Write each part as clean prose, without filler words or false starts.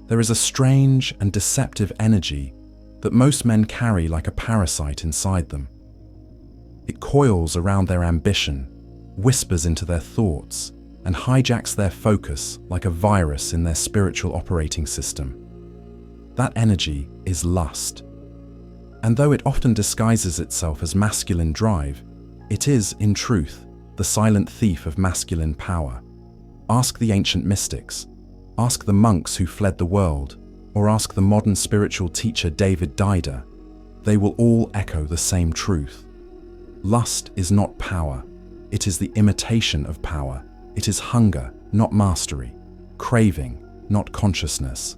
There is a strange and deceptive energy that most men carry like a parasite inside them. It coils around their ambition, whispers into their thoughts, and hijacks their focus like a virus in their spiritual operating system. That energy is lust. And though it often disguises itself as masculine drive, it is, in truth, the silent thief of masculine power. Ask the ancient mystics, ask the monks who fled the world, or ask the modern spiritual teacher David Deida. They will all echo the same truth. Lust is not power. It is the imitation of power. It is hunger, not mastery. Craving, not consciousness.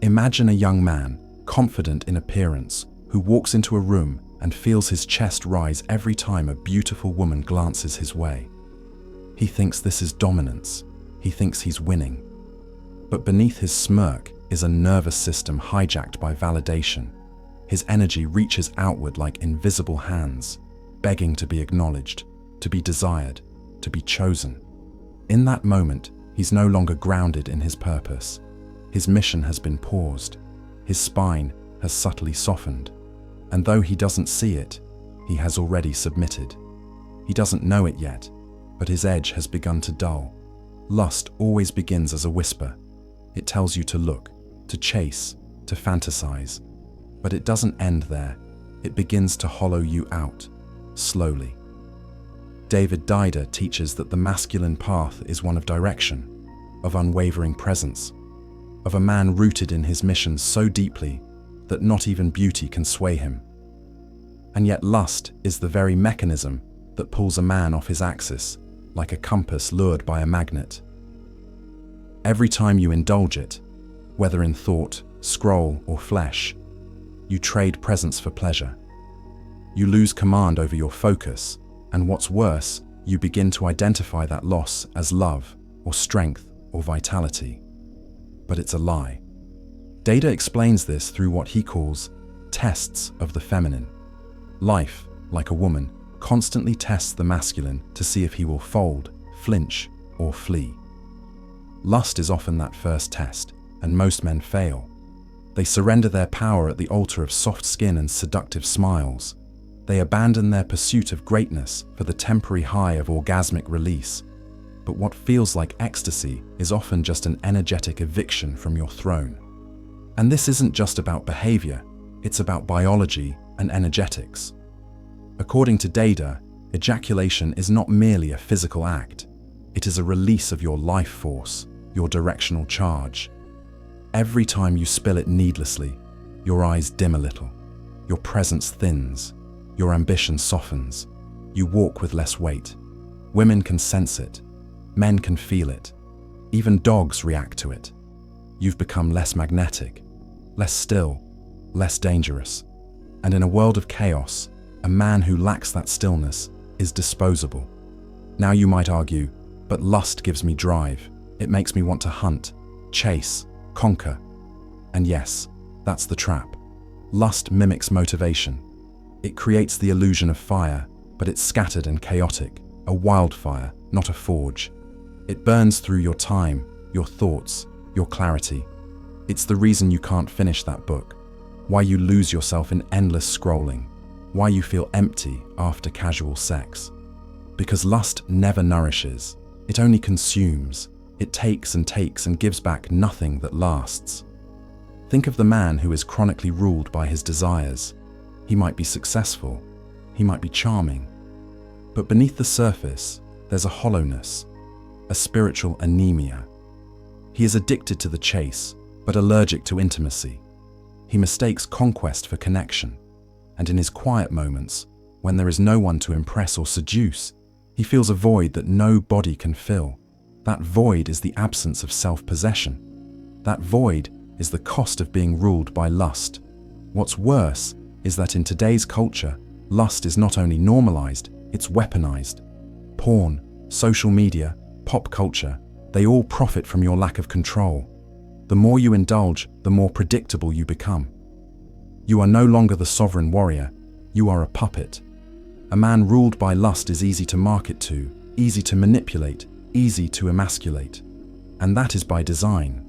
Imagine a young man, confident in appearance, who walks into a room and feels his chest rise every time a beautiful woman glances his way. He thinks this is dominance. He thinks he's winning. But beneath his smirk is a nervous system hijacked by validation. His energy reaches outward like invisible hands, begging to be acknowledged, to be desired, to be chosen. In that moment, he's no longer grounded in his purpose. His mission has been paused. His spine has subtly softened. And though he doesn't see it, he has already submitted. He doesn't know it yet, but his edge has begun to dull. Lust always begins as a whisper. It tells you to look, to chase, to fantasize. But it doesn't end there. It begins to hollow you out, slowly. David Deida teaches that the masculine path is one of direction, of unwavering presence, of a man rooted in his mission so deeply that not even beauty can sway him. And yet lust is the very mechanism that pulls a man off his axis, like a compass lured by a magnet. Every time you indulge it, whether in thought, scroll, or flesh, you trade presence for pleasure. You lose command over your focus, and what's worse, you begin to identify that loss as love, or strength, or vitality. But it's a lie. Deida explains this through what he calls tests of the feminine. Life, like a woman, constantly tests the masculine to see if he will fold, flinch, or flee. Lust is often that first test, and most men fail. They surrender their power at the altar of soft skin and seductive smiles. They abandon their pursuit of greatness for the temporary high of orgasmic release. But what feels like ecstasy is often just an energetic eviction from your throne. And this isn't just about behavior, it's about biology and energetics. According to Deida, ejaculation is not merely a physical act. It is a release of your life force, your directional charge. Every time you spill it needlessly, your eyes dim a little, your presence thins, your ambition softens, you walk with less weight. Women can sense it, men can feel it, even dogs react to it. You've become less magnetic, less still, less dangerous. And in a world of chaos, a man who lacks that stillness is disposable. Now you might argue, but lust gives me drive. It makes me want to hunt, chase, conquer. And yes, that's the trap. Lust mimics motivation. It creates the illusion of fire, but it's scattered and chaotic, a wildfire, not a forge. It burns through your time, your thoughts, your clarity. It's the reason you can't finish that book, why you lose yourself in endless scrolling, why you feel empty after casual sex. Because lust never nourishes, it only consumes. It takes and gives back nothing that lasts. Think of the man who is chronically ruled by his desires. He might be successful, he might be charming, but beneath the surface, there's a hollowness, a spiritual anemia. He is addicted to the chase, but allergic to intimacy. He mistakes conquest for connection, and in his quiet moments, when there is no one to impress or seduce, he feels a void that no body can fill. That void is the absence of self-possession. That void is the cost of being ruled by lust. What's worse is that in today's culture, lust is not only normalized, it's weaponized. Porn, social media, pop culture, they all profit from your lack of control. The more you indulge, the more predictable you become. You are no longer the sovereign warrior, you are a puppet. A man ruled by lust is easy to market to, easy to manipulate, easy to emasculate. And that is by design.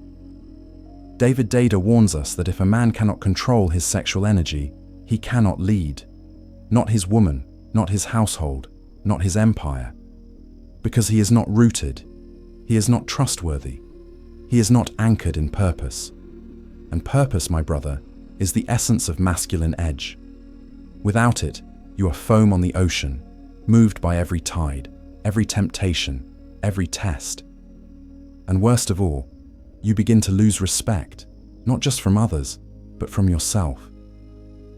David Deida warns us that if a man cannot control his sexual energy, he cannot lead. Not his woman, not his household, not his empire. Because he is not rooted, he is not trustworthy, he is not anchored in purpose. And purpose, my brother, is the essence of masculine edge. Without it, you are foam on the ocean, moved by every tide, every temptation, every test. And worst of all, you begin to lose respect, not just from others, but from yourself.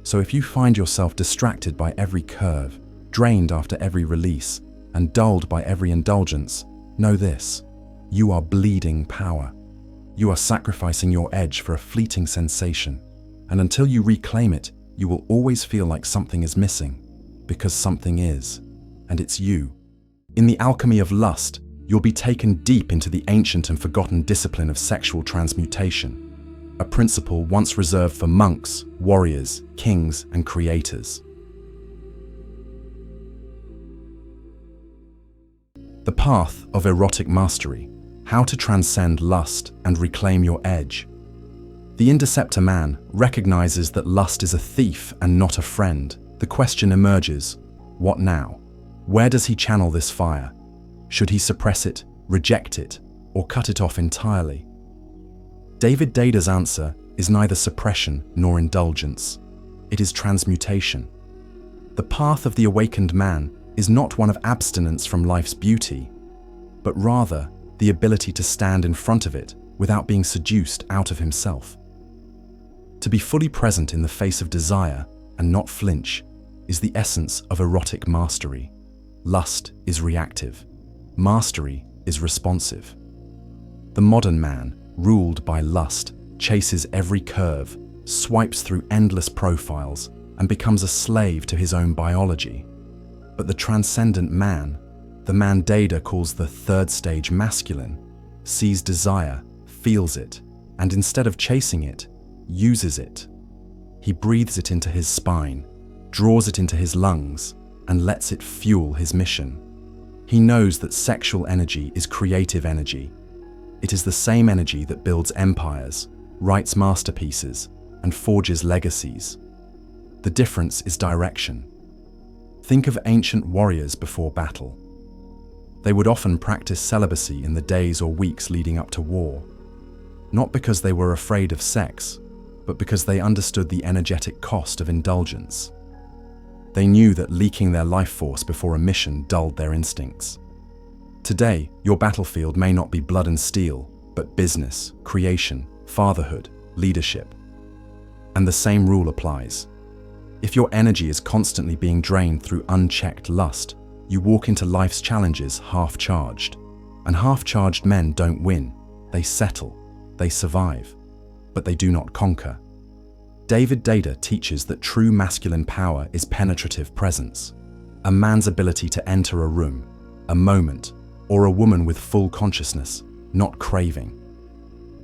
So if you find yourself distracted by every curve, drained after every release, and dulled by every indulgence, know this: you are bleeding power. You are sacrificing your edge for a fleeting sensation, and until you reclaim it, you will always feel like something is missing, because something is, and it's you. In the alchemy of lust, you'll be taken deep into the ancient and forgotten discipline of sexual transmutation, a principle once reserved for monks, warriors, kings, and creators. The path of erotic mastery: how to transcend lust and reclaim your edge. The Indecepta man recognizes that lust is a thief and not a friend. The question emerges: what now? Where does he channel this fire? Should he suppress it, reject it, or cut it off entirely? David Deida's answer is neither suppression nor indulgence. It is transmutation. The path of the awakened man is not one of abstinence from life's beauty, but rather the ability to stand in front of it without being seduced out of himself. To be fully present in the face of desire and not flinch is the essence of erotic mastery. Lust is reactive. Mastery is responsive. The modern man, ruled by lust, chases every curve, swipes through endless profiles, and becomes a slave to his own biology. But the transcendent man, the man Deida calls the third stage masculine, sees desire, feels it, and instead of chasing it, uses it. He breathes it into his spine, draws it into his lungs, and lets it fuel his mission. He knows that sexual energy is creative energy. It is the same energy that builds empires, writes masterpieces, and forges legacies. The difference is direction. Think of ancient warriors before battle. They would often practice celibacy in the days or weeks leading up to war, not because they were afraid of sex, but because they understood the energetic cost of indulgence. They knew that leaking their life force before a mission dulled their instincts. Today, your battlefield may not be blood and steel, but business, creation, fatherhood, leadership. And the same rule applies. If your energy is constantly being drained through unchecked lust, you walk into life's challenges half-charged. And half-charged men don't win. They settle. They survive. But they do not conquer. David Deida teaches that true masculine power is penetrative presence. A man's ability to enter a room, a moment, or a woman with full consciousness, not craving.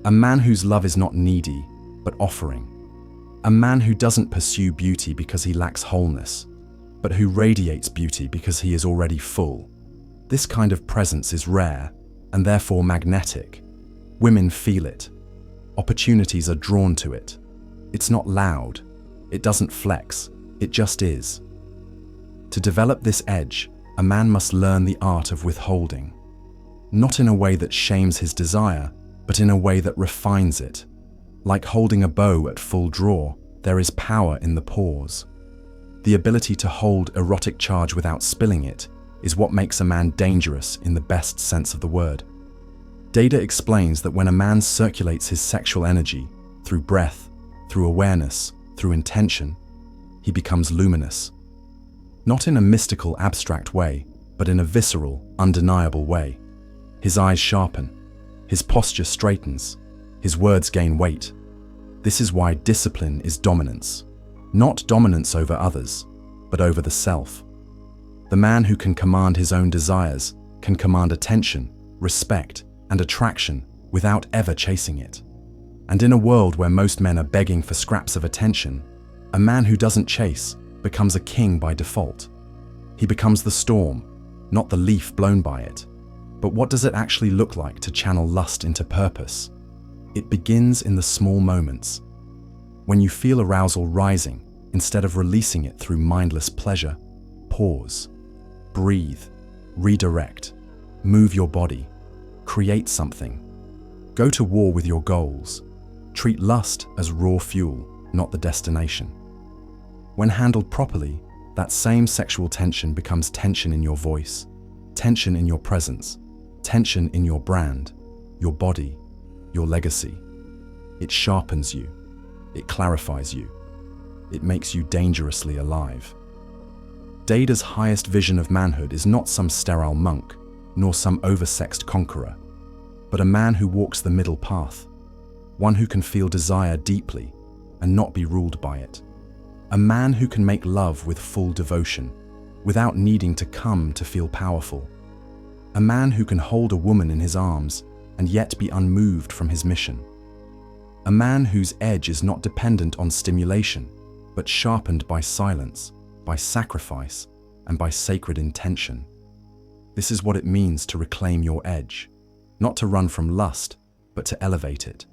A man whose love is not needy, but offering. A man who doesn't pursue beauty because he lacks wholeness, but who radiates beauty because he is already full. This kind of presence is rare, and therefore magnetic. Women feel it. Opportunities are drawn to it. It's not loud. It doesn't flex. It just is. To develop this edge, a man must learn the art of withholding. Not in a way that shames his desire, but in a way that refines it. Like holding a bow at full draw, there is power in the pause. The ability to hold erotic charge without spilling it is what makes a man dangerous in the best sense of the word. Deida explains that when a man circulates his sexual energy through breath, through awareness, through intention, he becomes luminous. Not in a mystical, abstract way, but in a visceral, undeniable way. His eyes sharpen, his posture straightens, his words gain weight. This is why discipline is dominance. Not dominance over others, but over the self. The man who can command his own desires can command attention, respect, and attraction without ever chasing it. And in a world where most men are begging for scraps of attention, a man who doesn't chase becomes a king by default. He becomes the storm, not the leaf blown by it. But what does it actually look like to channel lust into purpose? It begins in the small moments. When you feel arousal rising, instead of releasing it through mindless pleasure, pause, breathe, redirect, move your body, create something. Go to war with your goals. Treat lust as raw fuel, not the destination. When handled properly, that same sexual tension becomes tension in your voice, tension in your presence, tension in your brand, your body, your legacy. It sharpens you. It clarifies you. It makes you dangerously alive. Deida's highest vision of manhood is not some sterile monk, nor some oversexed conqueror, but a man who walks the middle path, one who can feel desire deeply and not be ruled by it. A man who can make love with full devotion, without needing to come to feel powerful. A man who can hold a woman in his arms and yet be unmoved from his mission. A man whose edge is not dependent on stimulation, but sharpened by silence, by sacrifice, and by sacred intention. This is what it means to reclaim your edge, not to run from lust, but to elevate it,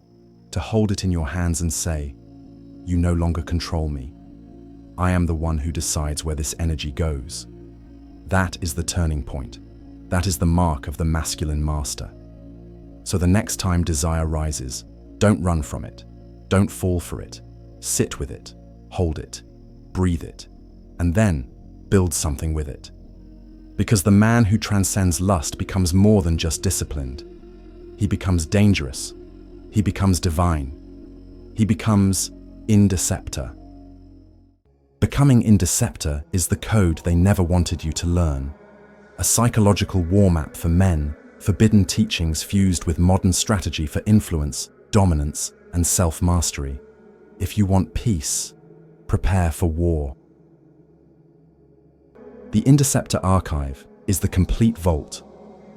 to hold it in your hands and say, "You no longer control me. I am the one who decides where this energy goes." That is the turning point. That is the mark of the masculine master. So the next time desire rises, don't run from it. Don't fall for it. Sit with it, hold it, breathe it, and then build something with it. Because the man who transcends lust becomes more than just disciplined. He becomes dangerous. He becomes divine. He becomes Indecepta. Becoming Indecepta is the code they never wanted you to learn. A psychological war map for men, forbidden teachings fused with modern strategy for influence, dominance, and self-mastery. If you want peace, prepare for war. The Indecepta archive is the complete vault.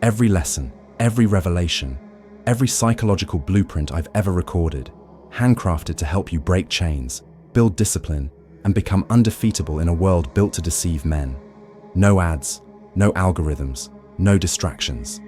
Every lesson, every revelation, every psychological blueprint I've ever recorded, handcrafted to help you break chains, build discipline, and become undefeatable in a world built to deceive men. No ads, no algorithms, no distractions.